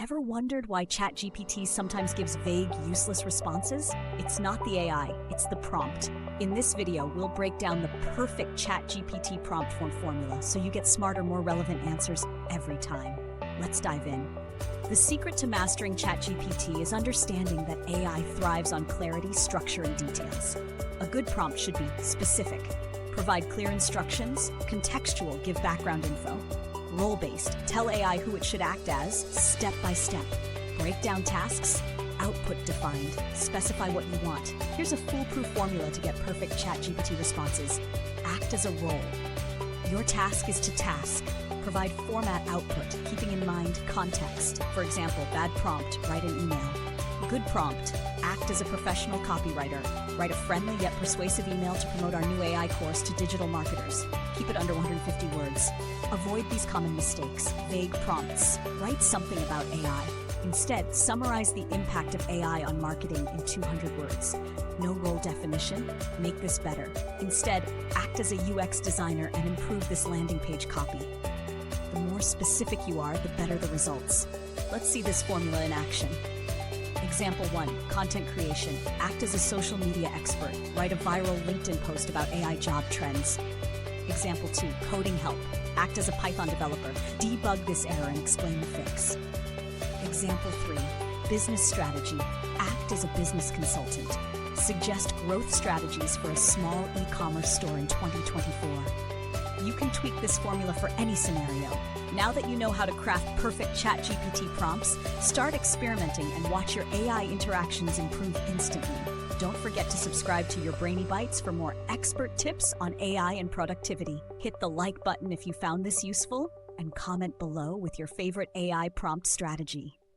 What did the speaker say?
Ever wondered why ChatGPT sometimes gives vague, useless responses? It's not the AI, it's the prompt. In this video, we'll break down the perfect ChatGPT prompt form formula so you get smarter, more relevant answers every time. Let's dive in. The secret to mastering ChatGPT is understanding that AI thrives on clarity, structure, and details. A good prompt should be specific, provide clear instructions, contextual, give background info, role-based, tell AI who it should act as, step by step, break down tasks, output defined, specify what you want. Here's a foolproof formula to get perfect ChatGPT responses. Act as a role. Your task is to task. Provide format output, keeping in mind context. For example, bad prompt, write an email. Good prompt, act as a professional copywriter. Write a friendly yet persuasive email to promote our new AI course to digital marketers. Keep it under 150 words. Avoid these common mistakes. Vague prompts. Write something about AI. Instead, summarize the impact of AI on marketing in 200 words. No role definition. Make this better. Instead, act as a UX designer and improve this landing page copy. The more specific you are, the better the results. Let's see this formula in action. Example 1, content creation. Act as a social media expert. Write a viral LinkedIn post about AI job trends. Example 2, coding help. Act as a Python developer. Debug this error and explain the fix. Example 3, business strategy. Act as a business consultant. Suggest growth strategies for a small e-commerce store in 2024. You can tweak this formula for any scenario. Now that you know how to craft perfect ChatGPT prompts, start experimenting and watch your AI interactions improve instantly. Don't forget to subscribe to Your Brainy Bites for more expert tips on AI and productivity. Hit the like button if you found this useful, and comment below with your favorite AI prompt strategy.